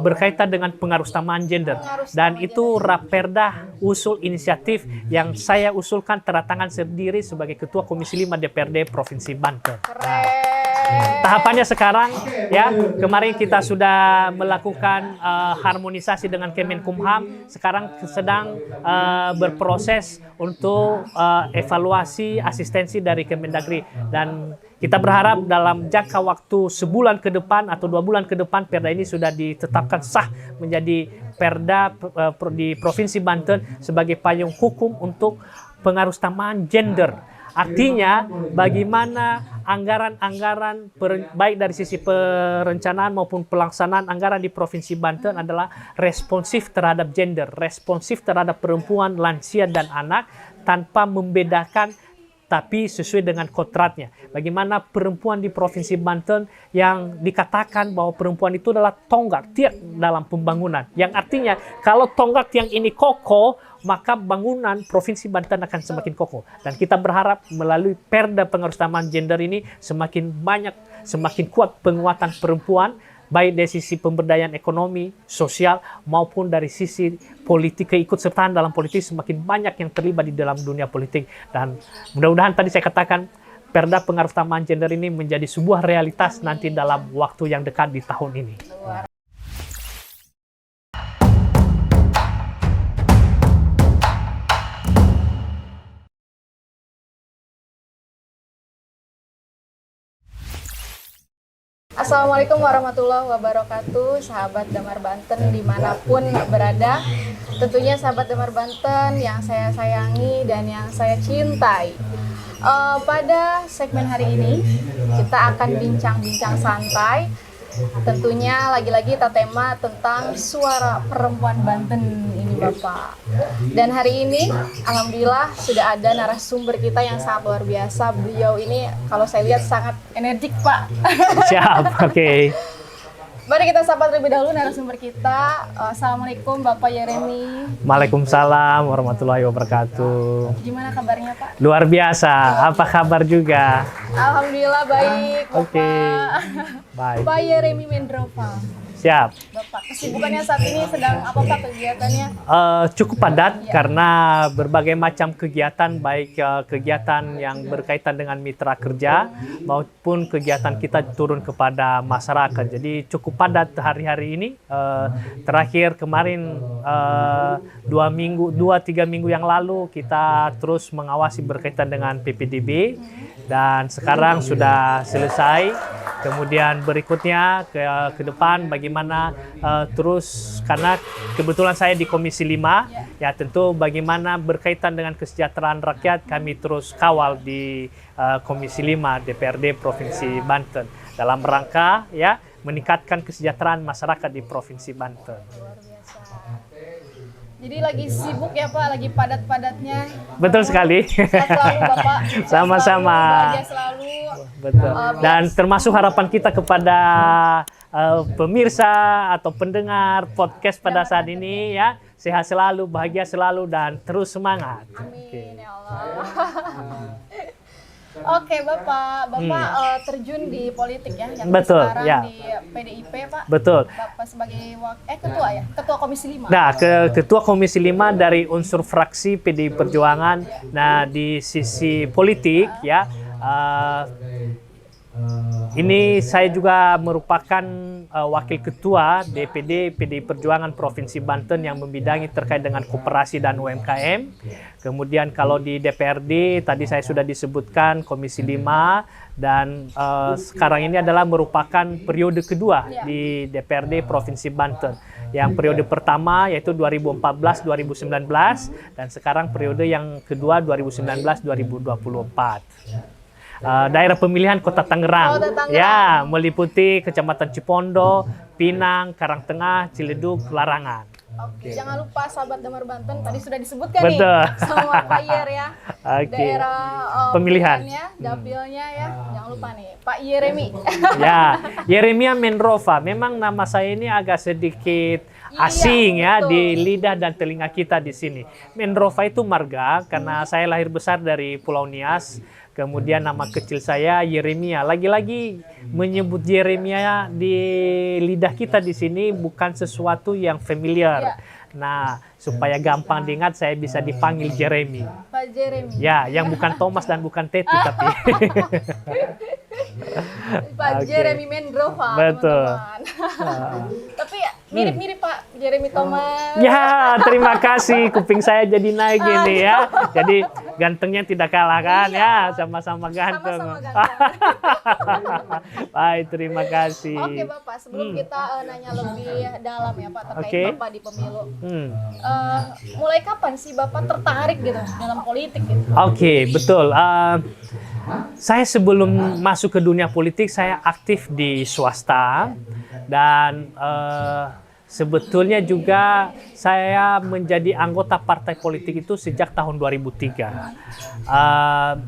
berkaitan dengan pengarusutamaan gender. Dan itu Raperda usul inisiatif yang saya usulkan tanda tangan sendiri sebagai Ketua Komisi 5 DPRD Provinsi Banten. Tahapannya sekarang ya, kemarin kita sudah melakukan harmonisasi dengan Kemenkumham, sekarang sedang berproses untuk evaluasi asistensi dari Kemendagri, dan kita berharap dalam jangka waktu sebulan ke depan atau 2 bulan ke depan perda ini sudah ditetapkan sah menjadi perda di Provinsi Banten sebagai payung hukum untuk pengarusutamaan gender. Artinya bagaimana anggaran-anggaran baik dari sisi perencanaan maupun pelaksanaan anggaran di Provinsi Banten adalah responsif terhadap gender, responsif terhadap perempuan, lansia, dan anak tanpa membedakan tapi sesuai dengan kodratnya. Bagaimana perempuan di Provinsi Banten yang dikatakan bahwa perempuan itu adalah tonggak tiang dalam pembangunan. Yang artinya kalau tonggak tiang ini kokoh, maka bangunan Provinsi Banten akan semakin kokoh. Dan kita berharap melalui perda pengarusutamaan gender ini semakin banyak, semakin kuat penguatan perempuan, baik dari sisi pemberdayaan ekonomi, sosial, maupun dari sisi politik, keikutsertaan dalam politik semakin banyak yang terlibat di dalam dunia politik. Dan mudah-mudahan tadi saya katakan perda pengarusutamaan gender ini menjadi sebuah realitas nanti dalam waktu yang dekat di tahun ini. Assalamualaikum warahmatullahi wabarakatuh, sahabat Damar Banten dimanapun berada. Tentunya sahabat Damar Banten yang saya sayangi dan yang saya cintai. Pada segmen hari ini kita akan bincang-bincang santai. Tentunya lagi-lagi tema tentang suara perempuan Banten ini Bapak. Dan hari ini alhamdulillah sudah ada narasumber kita yang sangat luar biasa. Beliau ini kalau saya lihat sangat energik Pak. Siap, oke. Mari kita sapa terlebih dahulu narasumber kita. Assalamualaikum Bapak Yeremi. Waalaikumsalam warahmatullahi wabarakatuh. Gimana kabarnya Pak? Luar biasa, apa kabar juga? Alhamdulillah baik Bapak. Oke. Baik. Pak Yeremi Mendrova. Siap. Bapak, kesibukannya saat ini sedang apa Pak kegiatannya? Cukup padat karena berbagai macam kegiatan, baik kegiatan yang berkaitan dengan mitra kerja maupun kegiatan kita turun kepada masyarakat. Jadi cukup padat hari-hari ini. Terakhir kemarin 2-3 minggu yang lalu kita terus mengawasi berkaitan dengan PPDB dan sekarang sudah selesai. Kemudian berikutnya ke depan bagaimana terus, karena kebetulan saya di Komisi 5, ya tentu bagaimana berkaitan dengan kesejahteraan rakyat kami terus kawal di Komisi 5 DPRD Provinsi Banten dalam rangka ya meningkatkan kesejahteraan masyarakat di Provinsi Banten. Luar biasa. Jadi lagi sibuk ya Pak, lagi padat-padatnya. Betul sekali. Sehat selalu Bapak. Sama-sama. Bahagia selalu. Betul. Dan termasuk harapan kita kepada pemirsa atau pendengar podcast pada saat ini ya, sehat selalu, bahagia selalu, dan terus semangat. Amin ya Allah. Oke Bapak terjun di politik ya, yang Betul, sekarang ya. di PDIP Pak. Betul. Bapak sebagai ketua ya, ketua Komisi 5. Nah, ketua Komisi 5 dari unsur fraksi PDI Perjuangan. Nah, di sisi politik ya, ini saya juga merupakan wakil ketua DPD PDI Perjuangan Provinsi Banten yang membidangi terkait dengan koperasi dan UMKM. Kemudian kalau di DPRD tadi saya sudah disebutkan Komisi 5, dan sekarang ini adalah merupakan periode kedua di DPRD Provinsi Banten. Yang periode pertama yaitu 2014-2019 dan sekarang periode yang kedua 2019-2024. Daerah pemilihan Kota Tangerang, ya, meliputi Kecamatan Cipondo, Pinang, Karangtengah, Ciledug, Larangan. Oke, jangan lupa sahabat Damar Banten, tadi sudah disebutkan Betul. nih sama Pak Yer ya. Daerah pemilihan dapilnya ya. Jangan lupa nih Pak Yeremi. Ya, Yeremia Mendrova. Memang nama saya ini agak sedikit asing ya betul. di lidah dan telinga kita di sini. Mendrova itu marga karena saya lahir besar dari Pulau Nias. Kemudian nama kecil saya Yeremia. Lagi-lagi menyebut Yeremia di lidah kita di sini bukan sesuatu yang familiar. Nah, supaya gampang diingat saya bisa dipanggil Jeremy. Pak Jeremy. Ya, yang bukan Thomas dan bukan Teti tapi Pak Jeremy Mendrova, betul. teman-teman. Tapi mirip-mirip Pak Jeremy Thomas. Ya, terima kasih. Kuping saya jadi naik ini ya. Jadi gantengnya tidak kalah kan ya, sama-sama ganteng. Sama-sama ganteng. Baik, terima kasih. Oke Bapak, sebelum kita nanya lebih dalam ya Pak terkait Bapak di pemilu. Mulai kapan sih Bapak tertarik gitu dalam politik gitu? Oke, betul. Saya sebelum masuk ke dunia politik, saya aktif di swasta dan sebetulnya juga saya menjadi anggota partai politik itu sejak tahun 2003.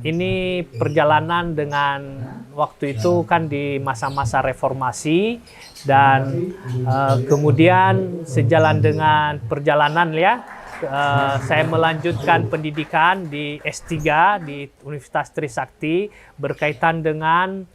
Ini perjalanan dengan waktu itu kan di masa-masa reformasi dan kemudian sejalan dengan perjalanan ya, saya melanjutkan pendidikan di S3 di Universitas Trisakti berkaitan dengan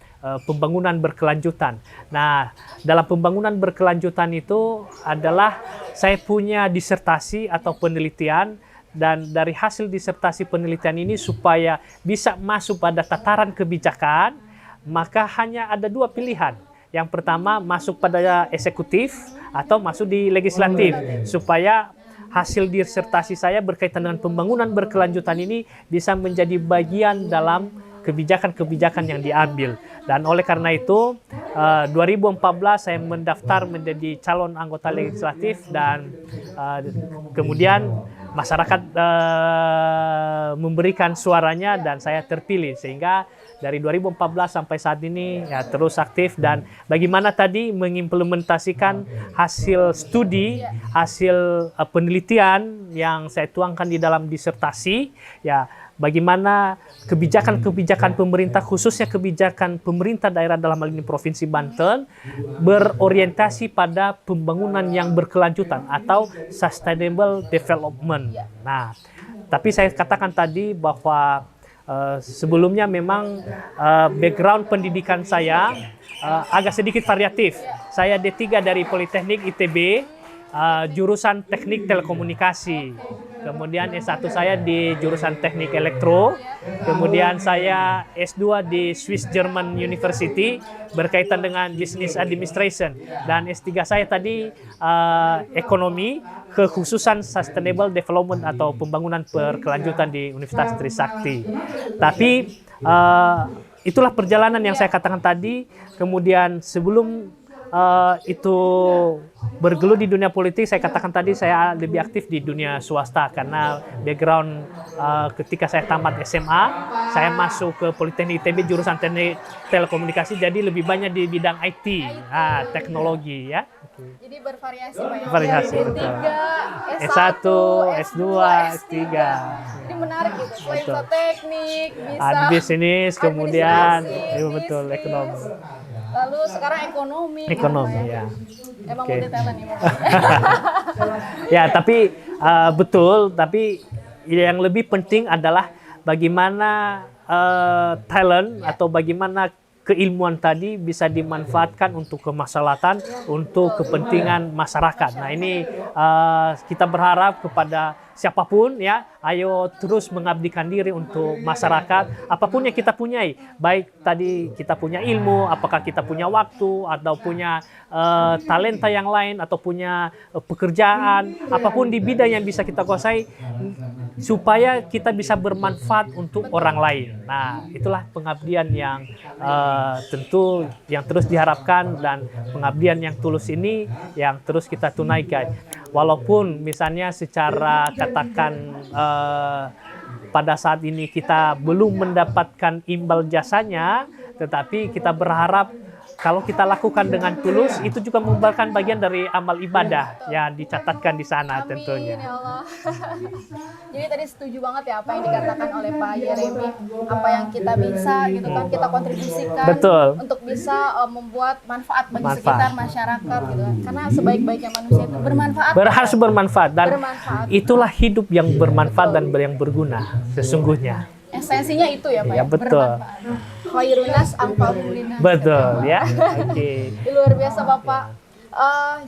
pembangunan berkelanjutan. Nah, dalam pembangunan berkelanjutan itu adalah saya punya disertasi atau penelitian dan dari hasil disertasi penelitian ini supaya bisa masuk pada tataran kebijakan, maka hanya ada dua pilihan. Yang pertama masuk pada eksekutif atau masuk di legislatif supaya hasil disertasi saya berkaitan dengan pembangunan berkelanjutan ini bisa menjadi bagian dalam kebijakan-kebijakan yang diambil. Dan oleh karena itu 2014 saya mendaftar menjadi calon anggota legislatif dan kemudian masyarakat memberikan suaranya dan saya terpilih sehingga dari 2014 sampai saat ini ya terus aktif dan bagaimana tadi mengimplementasikan hasil studi, hasil penelitian yang saya tuangkan di dalam disertasi ya bagaimana kebijakan-kebijakan pemerintah khususnya kebijakan pemerintah daerah dalam hal ini Provinsi Banten berorientasi pada pembangunan yang berkelanjutan atau sustainable development. Nah, tapi saya katakan tadi bahwa sebelumnya memang background pendidikan saya agak sedikit variatif. Saya D3 dari Politeknik ITB, jurusan Teknik Telekomunikasi. Kemudian S1 saya di jurusan Teknik Elektro. Kemudian saya S2 di Swiss German University berkaitan dengan Business Administration. Dan S3 saya tadi ekonomi, kekhususan Sustainable Development atau pembangunan berkelanjutan di Universitas Trisakti. Tapi itulah perjalanan yang saya katakan tadi. Kemudian sebelum itu bergelut di dunia politik, saya katakan tadi saya lebih aktif di dunia swasta karena background ketika saya tamat SMA, saya masuk ke Politeknik ITB jurusan Teknik Telekomunikasi, jadi lebih banyak di bidang IT, teknologi ya. Jadi bervariasi Pak ya. Variasi, D3, betul. S1, S2, S3. Ini menarik gitu. Selain bisa teknik, bisa bisnis, kemudian administrasi, betul bisnis. ekonomi. Lalu sekarang ekonomi. Ekonomi gitu, ya. Emang Oke. udah talent nih. Ya, tapi betul, tapi yang lebih penting adalah bagaimana talent atau bagaimana keilmuan tadi bisa dimanfaatkan untuk kemaslahatan, untuk kepentingan masyarakat. Nah, ini kita berharap kepada siapapun ya, ayo terus mengabdikan diri untuk masyarakat. Apapun yang kita punyai, baik tadi kita punya ilmu, apakah kita punya waktu atau punya talenta yang lain atau punya pekerjaan, apapun di bidang yang bisa kita kuasai supaya kita bisa bermanfaat untuk orang lain. Nah, itulah pengabdian yang tentu yang terus diharapkan dan pengabdian yang tulus ini yang terus kita tunaikan. Walaupun misalnya secara katakan pada saat ini kita belum mendapatkan imbal jasanya, tetapi kita berharap kalau kita lakukan dengan tulus, itu juga merupakan bagian dari amal ibadah yang dicatatkan di sana. Amin, tentunya. ya Allah. Jadi tadi setuju banget ya apa yang dikatakan oleh Pak Yeremi, apa yang kita bisa gitu kan kita kontribusikan Betul. untuk bisa membuat manfaat bagi Manfaat. sekitar masyarakat gitu kan. Karena sebaik-baiknya manusia itu bermanfaat. Harus bermanfaat, dan Bermanfaat. itulah hidup yang bermanfaat dan yang berguna sesungguhnya. Esensinya itu ya Pak Ya, betul. bermanfaat. Khairunas anfa'uhum linnas. Betul ya. Oke. Luar biasa Bapak.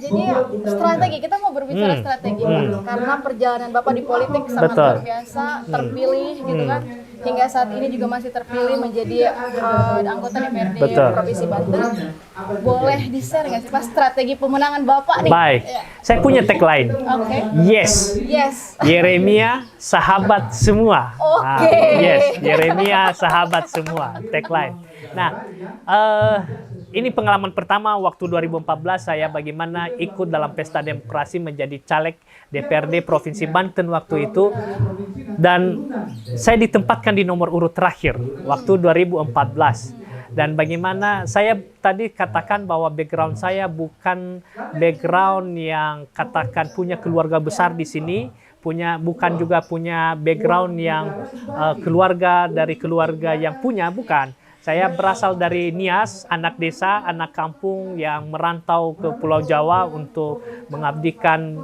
Jadi strategi, kita mau berbicara strategi Pak. Karena perjalanan Bapak di politik sangat Betul. luar biasa, terpilih gitu kan. Hingga saat ini juga masih terpilih menjadi anggota DPRD Betul. Provinsi Banten. Boleh di-share nggak sih Pak strategi pemenangan Bapak nih? Baik, Ya. saya punya tagline. Oke. Yes, Yes. Yeremia sahabat semua. Oke. Yes, Yeremia sahabat semua. Tagline. Nah, ini pengalaman pertama waktu 2014 saya bagaimana ikut dalam pesta demokrasi menjadi caleg DPRD Provinsi Banten waktu itu, dan saya ditempatkan di nomor urut terakhir waktu 2014. Dan bagaimana saya tadi katakan bahwa background saya bukan background yang katakan punya keluarga besar di sini, bukan juga punya background yang keluarga yang punya, bukan. Saya berasal dari Nias, anak desa, anak kampung yang merantau ke Pulau Jawa untuk mengabdikan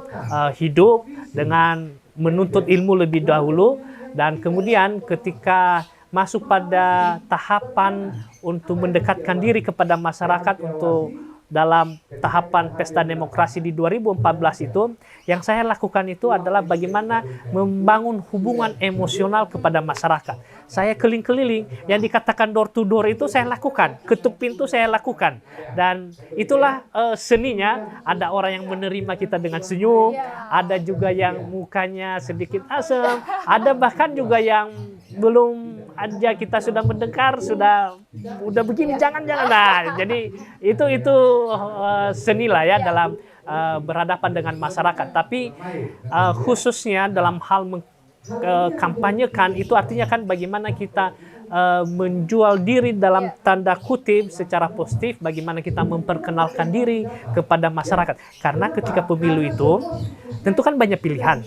hidup dengan menuntut ilmu lebih dahulu, dan kemudian ketika masuk pada tahapan untuk mendekatkan diri kepada masyarakat untuk dalam tahapan pesta demokrasi di 2014 itu, yang saya lakukan itu adalah bagaimana membangun hubungan emosional kepada masyarakat. Saya keliling-keliling, yang dikatakan door to door itu saya lakukan, ketuk pintu saya lakukan, dan itulah seninya. Ada orang yang menerima kita dengan senyum, ada juga yang mukanya sedikit asam, ada bahkan juga yang belum aja kita sudah mendengar udah begini, jangan-jangan. Nah, jadi itu seni lah ya dalam berhadapan dengan masyarakat. Tapi khususnya dalam hal kampanyekan itu artinya kan bagaimana kita menjual diri dalam tanda kutip secara positif, bagaimana kita memperkenalkan diri kepada masyarakat. Karena ketika pemilu itu tentu kan banyak pilihan.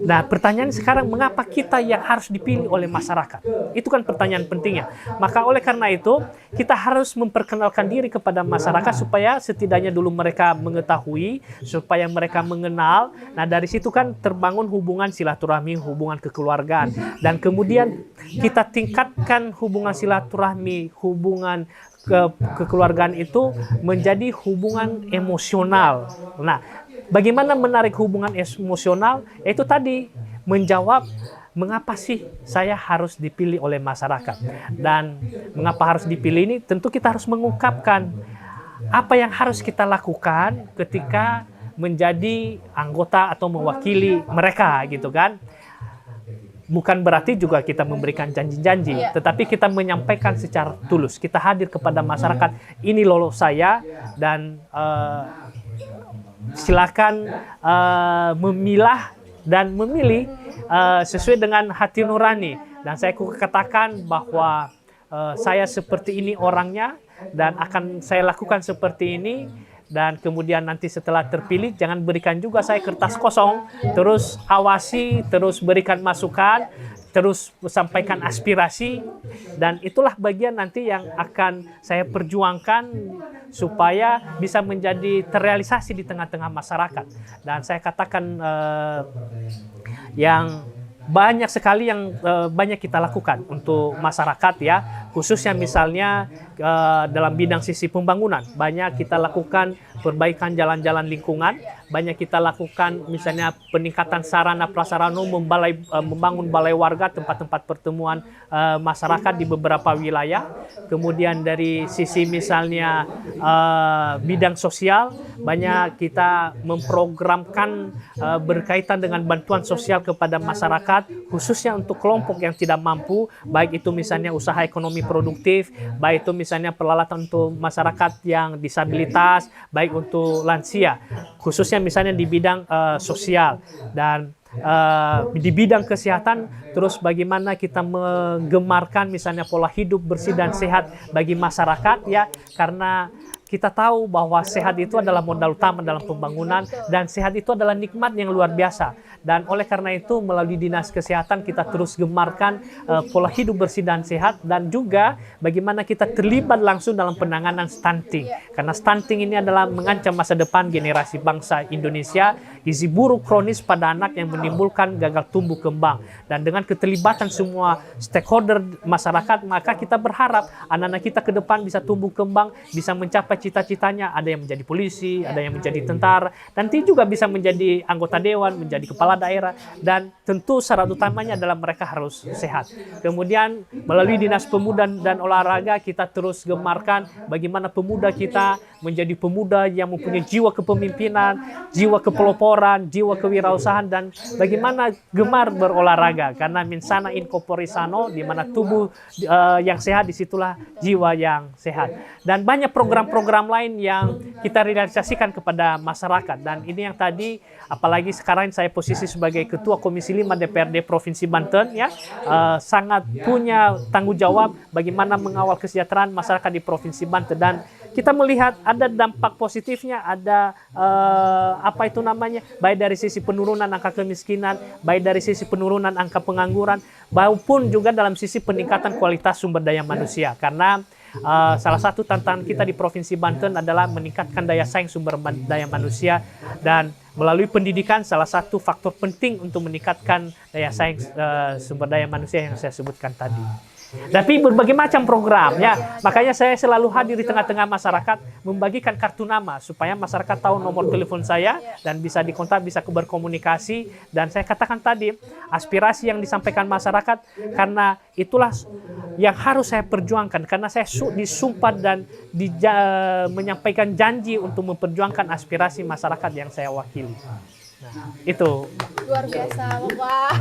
Nah, pertanyaan sekarang, mengapa kita yang harus dipilih oleh masyarakat? Itu kan pertanyaan pentingnya. Maka oleh karena itu kita harus memperkenalkan diri kepada masyarakat supaya setidaknya dulu mereka mengetahui, supaya mereka mengenal. Nah, dari situ kan terbangun hubungan silaturahmi, hubungan kekeluargaan, dan kemudian kita tingkatkan hubungan silaturahmi, hubungan kekeluargaan itu menjadi hubungan emosional. Nah, bagaimana menarik hubungan emosional? Itu tadi menjawab mengapa sih saya harus dipilih oleh masyarakat, dan mengapa harus dipilih ini tentu kita harus mengungkapkan apa yang harus kita lakukan ketika menjadi anggota atau mewakili mereka gitu kan. Bukan berarti juga kita memberikan janji-janji, tetapi kita menyampaikan secara tulus. Kita hadir kepada masyarakat, ini loh saya, dan silakan memilah dan memilih sesuai dengan hati nurani. Dan saya katakan bahwa saya seperti ini orangnya, dan akan saya lakukan seperti ini. Dan kemudian nanti setelah terpilih, jangan berikan juga saya kertas kosong, terus awasi, terus berikan masukan, terus sampaikan aspirasi, dan itulah bagian nanti yang akan saya perjuangkan supaya bisa menjadi terrealisasi di tengah-tengah masyarakat. Dan saya katakan yang banyak sekali yang banyak kita lakukan untuk masyarakat ya, khususnya misalnya dalam bidang sisi pembangunan. Banyak kita lakukan perbaikan jalan-jalan lingkungan, banyak kita lakukan misalnya peningkatan sarana prasarana, membangun balai warga, tempat-tempat pertemuan masyarakat di beberapa wilayah. Kemudian dari sisi misalnya bidang sosial, banyak kita memprogramkan berkaitan dengan bantuan sosial kepada masyarakat, khususnya untuk kelompok yang tidak mampu, baik itu misalnya usaha ekonomi produktif, baik itu misalnya peralatan untuk masyarakat yang disabilitas, baik untuk lansia, khususnya misalnya di bidang sosial. Dan di bidang kesehatan, terus bagaimana kita menggemarkan misalnya pola hidup bersih dan sehat bagi masyarakat ya, karena kita tahu bahwa sehat itu adalah modal utama dalam pembangunan dan sehat itu adalah nikmat yang luar biasa. Dan oleh karena itu melalui Dinas Kesehatan kita terus gemarkan pola hidup bersih dan sehat, dan juga bagaimana kita terlibat langsung dalam penanganan stunting. Karena stunting ini adalah mengancam masa depan generasi bangsa Indonesia, gizi buruk kronis pada anak yang menimbulkan gagal tumbuh kembang. Dan dengan keterlibatan semua stakeholder masyarakat, maka kita berharap anak-anak kita ke depan bisa tumbuh kembang, bisa mencapai cita-citanya, ada yang menjadi polisi, ada yang menjadi tentara, nanti juga bisa menjadi anggota dewan, menjadi kepala daerah, dan tentu syarat utamanya adalah mereka harus sehat. Kemudian melalui Dinas Pemuda dan Olahraga kita terus gemarkan bagaimana pemuda kita menjadi pemuda yang mempunyai jiwa kepemimpinan, jiwa kepeloporan, jiwa kewirausahaan, dan bagaimana gemar berolahraga, karena mensana in corpore sano, di mana tubuh yang sehat disitulah jiwa yang sehat. Dan banyak program-program lain yang kita realisasikan kepada masyarakat, dan ini yang tadi apalagi sekarang saya posisi sebagai Ketua Komisi 5 DPRD Provinsi Banten ya, sangat punya tanggung jawab bagaimana mengawal kesejahteraan masyarakat di Provinsi Banten, dan kita melihat ada dampak positifnya, ada baik dari sisi penurunan angka kemiskinan, baik dari sisi penurunan angka pengangguran, maupun juga dalam sisi peningkatan kualitas sumber daya manusia. Karena salah satu tantangan kita di Provinsi Banten adalah meningkatkan daya saing sumber daya manusia, dan melalui pendidikan salah satu faktor penting untuk meningkatkan daya saing sumber daya manusia yang saya sebutkan tadi. Tapi berbagai macam program ya, makanya saya selalu hadir di tengah-tengah masyarakat membagikan kartu nama supaya masyarakat tahu nomor telepon saya dan bisa dikontak, bisa berkomunikasi. Dan saya katakan tadi, aspirasi yang disampaikan masyarakat, karena itulah yang harus saya perjuangkan, karena saya disumpah dan menyampaikan janji untuk memperjuangkan aspirasi masyarakat yang saya wakili. Nah, itu luar biasa Bapak.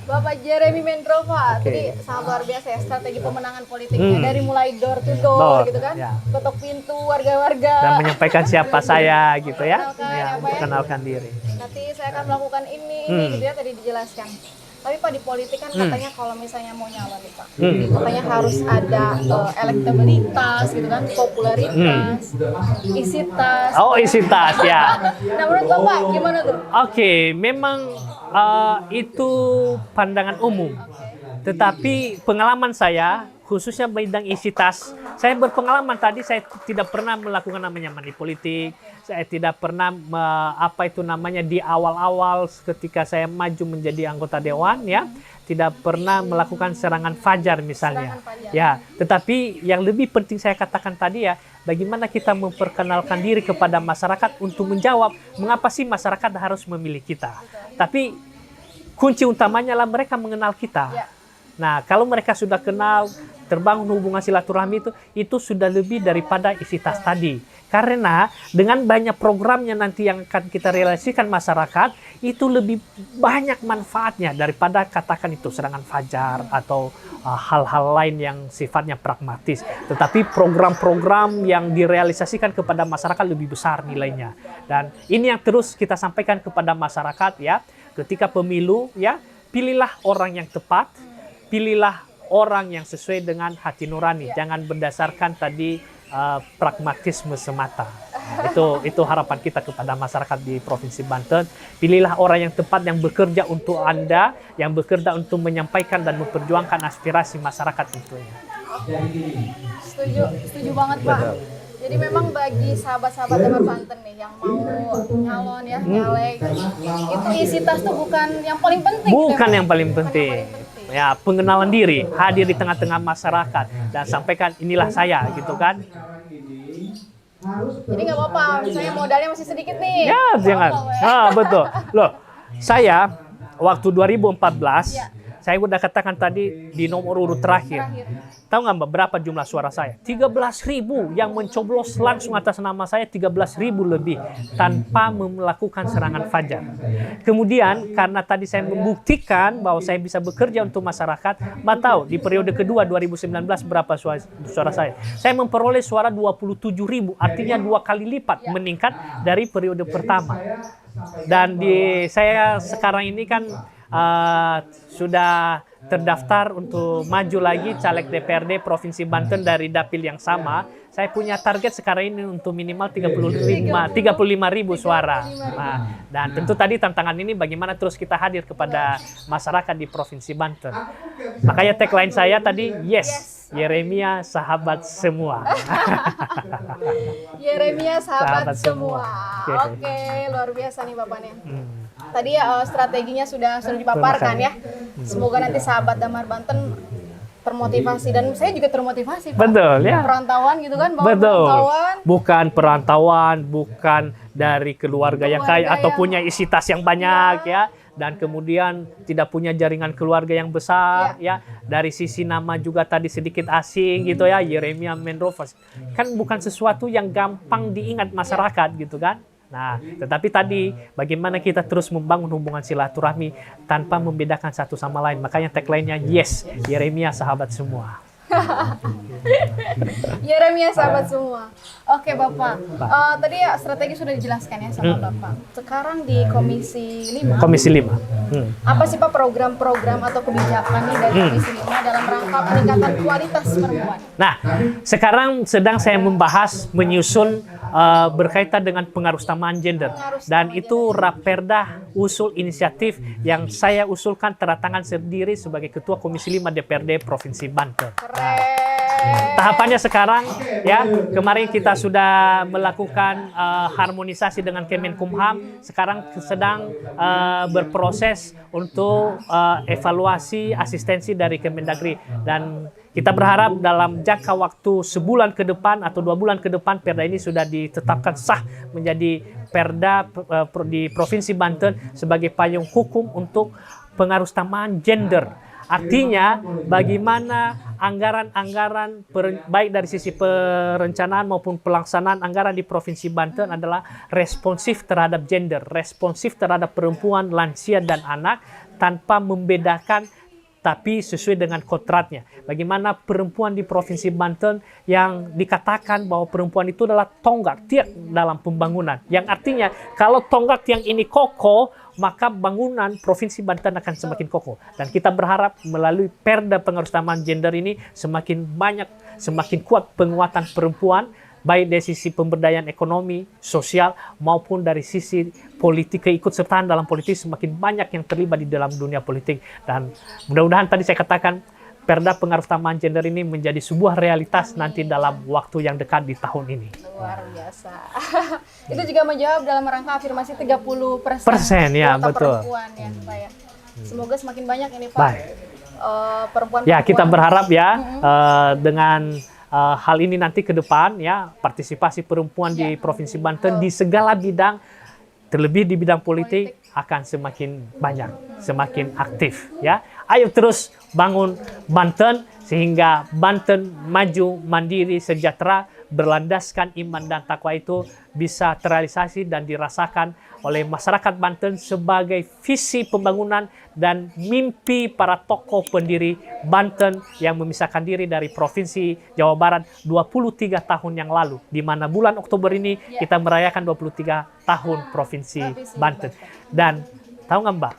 Bapak Jeremy Mendrova, jadi sangat luar biasa ya strategi pemenangan politiknya, dari mulai door to door gitu kan, ketok pintu warga-warga, dan menyampaikan siapa saya gitu ya, perkenalkan diri. Nanti saya akan melakukan ini gitu ya, tadi dijelaskan. Tapi Pak, di politik kan katanya kalau misalnya mau nyalon nih Pak, katanya harus ada elektabilitas gitu kan, popularitas, isi tas. Oh, isi tas ya. Nah menurut Bapak gimana tuh? Oke, memang itu pandangan umum. Tetapi pengalaman saya, khususnya bidang isi tas, saya berpengalaman tadi, saya tidak pernah melakukan namanya money politik. Saya tidak pernah di awal-awal ketika saya maju menjadi anggota dewan ya, tidak pernah melakukan serangan fajar misalnya. Ya, tetapi yang lebih penting saya katakan tadi ya, bagaimana kita memperkenalkan diri kepada masyarakat untuk menjawab mengapa sih masyarakat harus memilih kita. Tapi kunci utamanya adalah mereka mengenal kita. Nah, kalau mereka sudah kenal, terbangun hubungan silaturahmi itu sudah lebih daripada isi tas tadi. Karena dengan banyak programnya nanti yang akan kita realisasikan masyarakat, itu lebih banyak manfaatnya daripada katakan itu serangan fajar atau hal-hal lain yang sifatnya pragmatis. Tetapi program-program yang direalisasikan kepada masyarakat lebih besar nilainya. Dan ini yang terus kita sampaikan kepada masyarakat ya, ketika pemilu ya, pilihlah orang yang tepat, pilihlah orang yang sesuai dengan hati nurani, jangan berdasarkan tadi pragmatisme semata. Nah, itu harapan kita kepada masyarakat di Provinsi Banten. Pilihlah orang yang tepat, yang bekerja untuk Anda, yang bekerja untuk menyampaikan dan memperjuangkan aspirasi masyarakat tentunya. Setuju banget Pak. Jadi memang bagi sahabat-sahabat Damar Banten nih yang mau nyalon ya, nyalek, itu isi tas tuh bukan yang paling penting. Bukan yang paling penting. Ya, pengenalan diri, hadir di tengah-tengah masyarakat dan sampaikan inilah saya gitu kan. Jadi nggak apa-apa, misalnya modalnya masih sedikit nih. Ya, jangan. Betul. Loh, saya waktu 2014 Saya udah katakan tadi di nomor urut terakhir. Tahu nggak Mbak berapa jumlah suara saya? 13.000 yang mencoblos langsung atas nama saya, 13.000 lebih tanpa melakukan serangan fajar. Kemudian karena tadi saya membuktikan bahwa saya bisa bekerja untuk masyarakat, Mbak tahu di periode kedua 2019 berapa suara saya? Saya memperoleh suara 27.000, artinya 2 kali lipat meningkat dari periode pertama. Dan saya sekarang ini kan sudah terdaftar untuk maju lagi caleg DPRD Provinsi Banten dari dapil yang sama. Saya punya target sekarang ini untuk minimal 35.000 suara. Nah, dan tentu tadi tantangan ini bagaimana terus kita hadir kepada masyarakat di Provinsi Banten. Makanya tagline saya tadi, yes, Yeremia sahabat semua. Yeremia sahabat semua. Oke, luar biasa nih Bapak nih. Tadi strateginya sudah dipaparkan ya. Semoga nanti sahabat Damar Banten termotivasi, dan saya juga termotivasi Pak. Betul ya. Perantauan gitu kan, betul. Perantauan. Bukan perantauan, bukan dari keluarga yang kaya atau punya isi tas yang banyak ya. Dan kemudian tidak punya jaringan keluarga yang besar ya. Dari sisi nama juga tadi sedikit asing gitu ya, Yeremia Mendrovers. Kan bukan sesuatu yang gampang diingat masyarakat gitu kan. Nah, tetapi tadi bagaimana kita terus membangun hubungan silaturahmi tanpa membedakan satu sama lain. Makanya tagline-nya yes, Yeremia sahabat semua. Yeremia sahabat semua. Oke Bapak, tadi strategi sudah dijelaskan ya sama Bapak. Sekarang di Komisi 5. Komisi 5. Apa sih Pak program-program atau kebijakan nih dari Komisi 5 dalam rangka peningkatan kualitas perempuan? Nah, sekarang sedang saya membahas menyusun berkaitan dengan pengarusutamaan gender. Dan itu Raperda usul inisiatif yang saya usulkan tanda tangan sendiri sebagai Ketua Komisi 5 DPRD Provinsi Banten. Tahapannya sekarang ya, kemarin kita sudah melakukan harmonisasi dengan Kemenkumham, sekarang sedang berproses untuk evaluasi asistensi dari Kemendagri, dan kita berharap dalam jangka waktu sebulan ke depan atau 2 bulan ke depan perda ini sudah ditetapkan sah menjadi perda di Provinsi Banten sebagai payung hukum untuk pengarusutamaan gender. Artinya bagaimana anggaran-anggaran baik dari sisi perencanaan maupun pelaksanaan anggaran di Provinsi Banten adalah responsif terhadap gender, responsif terhadap perempuan, lansia, dan anak tanpa membedakan tapi sesuai dengan kodratnya. Bagaimana perempuan di Provinsi Banten yang dikatakan bahwa perempuan itu adalah tonggak tiang dalam pembangunan. Yang artinya kalau tonggak tiang ini kokoh, maka bangunan Provinsi Banten akan semakin kokoh. Dan kita berharap melalui perda pengarusutamaan gender ini semakin banyak, semakin kuat penguatan perempuan, baik dari sisi pemberdayaan ekonomi, sosial, maupun dari sisi politik, keikutsertaan dalam politik, semakin banyak yang terlibat di dalam dunia politik. Dan mudah-mudahan tadi saya katakan, perda pengarusutamaan gender ini menjadi sebuah realitas nanti dalam waktu yang dekat di tahun ini. Luar biasa. Itu juga menjawab dalam rangka afirmasi 30% ya, betul. Perempuan ya Pak ya. Semoga semakin banyak ini Pak. Perempuan. Ya, kita berharap ya dengan hal ini nanti ke depan ya, partisipasi perempuan di Provinsi Banten di segala bidang, terlebih di bidang politik akan semakin banyak, semakin aktif ya. Ayo terus bangun Banten sehingga Banten maju, mandiri, sejahtera, berlandaskan iman dan takwa itu bisa terrealisasi dan dirasakan oleh masyarakat Banten sebagai visi pembangunan dan mimpi para tokoh pendiri Banten yang memisahkan diri dari Provinsi Jawa Barat 23 tahun yang lalu, di mana bulan Oktober ini kita merayakan 23 tahun Provinsi Banten. Dan tahu nggak Mbak,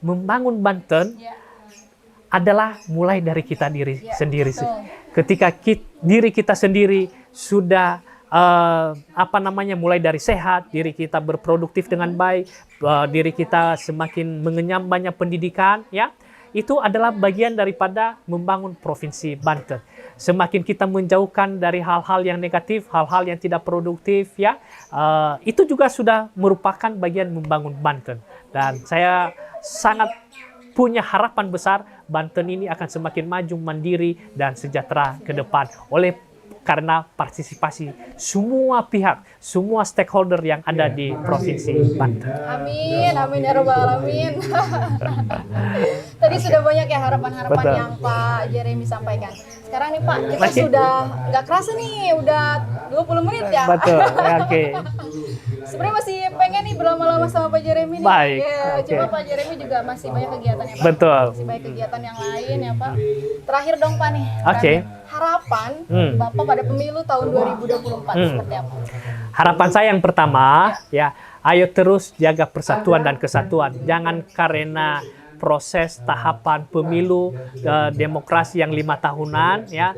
membangun Banten adalah mulai dari kita diri sendiri. Ketika diri kita sendiri sudah mulai dari sehat, diri kita berproduktif dengan baik, diri kita semakin mengenyam banyak pendidikan, ya, itu adalah bagian daripada membangun Provinsi Banten. Semakin kita menjauhkan dari hal-hal yang negatif, hal-hal yang tidak produktif, ya, itu juga sudah merupakan bagian membangun Banten. Dan saya sangat punya harapan besar Banten ini akan semakin maju, mandiri, dan sejahtera ke depan oleh karena partisipasi semua pihak, semua stakeholder yang ada di Provinsi Banten. Amin, amin ya robbal alamin. Tadi sudah banyak ya harapan-harapan Betul. yang Pak Jeremy sampaikan. Sekarang nih Pak, kita Masih? sudah nggak kerasa nih, udah 20 menit ya. Betul, ya, oke. Sebenarnya masih pengen nih berlama-lama sama Pak Jeremy nih. Baik, Ya, oke. Cuma Pak Jeremy juga masih banyak kegiatan ya Pak. Betul. Masih banyak kegiatan yang lain ya Pak. Terakhir dong Pak nih. Oke. Harapan Bapak pada pemilu tahun 2024 seperti apa? Harapan saya yang pertama, ya, ayo terus jaga persatuan dan kesatuan. Jangan karena proses tahapan pemilu demokrasi yang 5 tahunan, ya,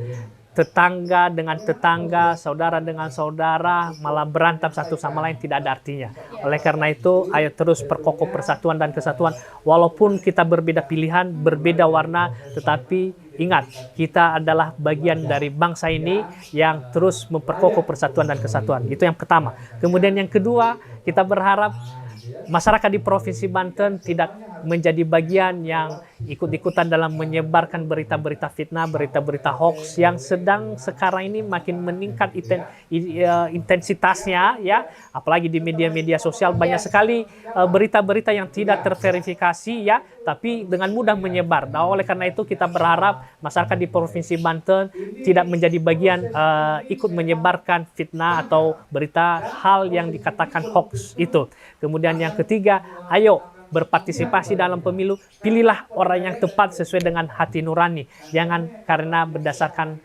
tetangga dengan tetangga, saudara dengan saudara, malah berantem satu sama lain, tidak ada artinya. Oleh karena itu, ayo terus perkokoh persatuan dan kesatuan. Walaupun kita berbeda pilihan, berbeda warna, tetapi ingat, kita adalah bagian dari bangsa ini yang terus memperkokoh persatuan dan kesatuan. Itu yang pertama. Kemudian yang kedua, kita berharap masyarakat di Provinsi Banten tidak menjadi bagian yang ikut-ikutan dalam menyebarkan berita-berita fitnah, berita-berita hoax yang sedang sekarang ini makin meningkat intensitasnya, ya, apalagi di media-media sosial banyak sekali berita-berita yang tidak terverifikasi, ya, tapi dengan mudah menyebar. Nah, oleh karena itu kita berharap masyarakat di Provinsi Banten tidak menjadi bagian ikut menyebarkan fitnah atau berita hal yang dikatakan hoax itu. Kemudian yang ketiga, ayo berpartisipasi dalam pemilu, pilihlah orang yang tepat sesuai dengan hati nurani. Jangan karena berdasarkan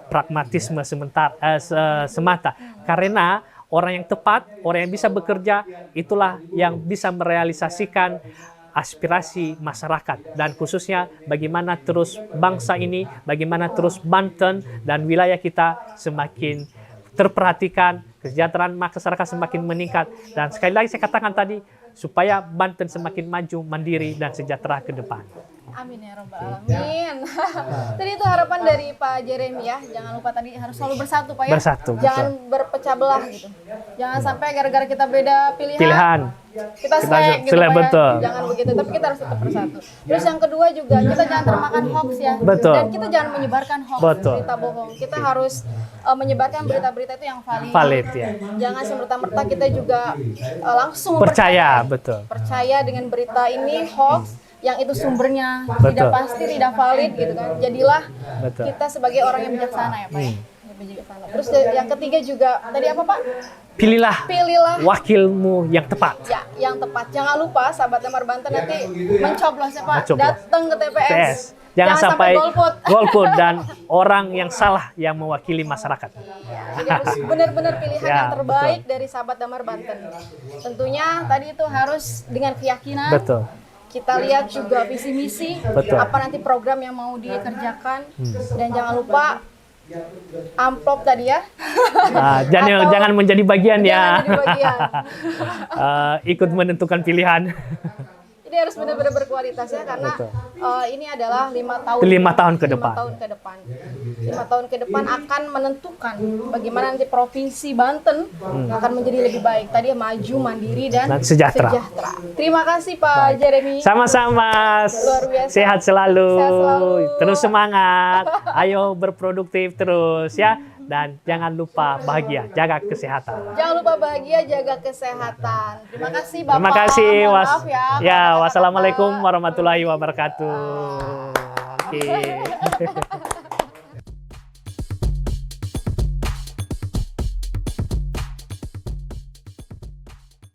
pragmatisme semata. Karena orang yang tepat, orang yang bisa bekerja, itulah yang bisa merealisasikan aspirasi masyarakat. Dan khususnya bagaimana terus bangsa ini, bagaimana terus Banten dan wilayah kita semakin terperhatikan, kesejahteraan masyarakat semakin meningkat. Dan sekali lagi saya katakan tadi, supaya Banten semakin maju, mandiri, dan sejahtera ke depan. Amin ya robbal alamin. Tadi itu harapan dari Pak Jeremy ya. Jangan lupa tadi harus selalu bersatu Pak ya. Bersatu, betul. Jangan berpecah belah gitu. Jangan sampai gara-gara kita beda pilihan. Kita selek gitu Pak ya. betul. Jangan begitu, tapi kita harus tetap bersatu. Terus yang kedua juga, kita jangan termakan hoax ya. Betul. Dan kita jangan menyebarkan hoax, Betul. berita bohong. Kita harus menyebarkan berita-berita itu yang valid. Valid, ya. Jangan semerta-merta kita juga langsung Percaya, betul. percaya dengan berita ini hoax yang itu sumbernya Betul. tidak pasti, tidak valid gitu kan. Jadilah Betul. kita sebagai orang yang bijaksana ya Pak ya. Bijaksana. Terus yang ketiga juga tadi apa Pak? Pilihlah wakilmu yang tepat. Ya, yang tepat. Jangan lupa sahabat Damar Banten nanti mencoblos ya Pak. Mencoblos. Datang ke TPS. Jangan sampai golput. golput dan orang yang salah yang mewakili masyarakat. Jadi harus benar-benar pilihan Ya, yang terbaik dari sahabat Damar Banten. Tentunya tadi itu harus dengan keyakinan. Betul. Kita lihat juga visi misi, Betul. apa nanti program yang mau dikerjakan, dan jangan lupa amplop tadi ya. Jangan menjadi bagian ya. Jangan jadi bagian. Ikut menentukan pilihan. Jadi harus benar-benar berkualitas ya, karena Betul. ini adalah 5 tahun. 5 tahun ke 5 depan. tahun ke depan. 5 tahun ke depan akan menentukan bagaimana nanti Provinsi Banten akan menjadi lebih baik. Tadi maju, mandiri, dan sejahtera. Terima kasih Pak Jeremy. Sama-sama. Luar biasa. Sehat selalu. Sehat selalu. Terus semangat. Ayo berproduktif terus ya. Dan jangan lupa bahagia, jaga kesehatan. Jangan lupa bahagia, jaga kesehatan. Terima kasih Bapak. Terima kasih. Mohon maaf ya. Ya, Kata-kata. wassalamualaikum warahmatullahi wabarakatuh. Oke.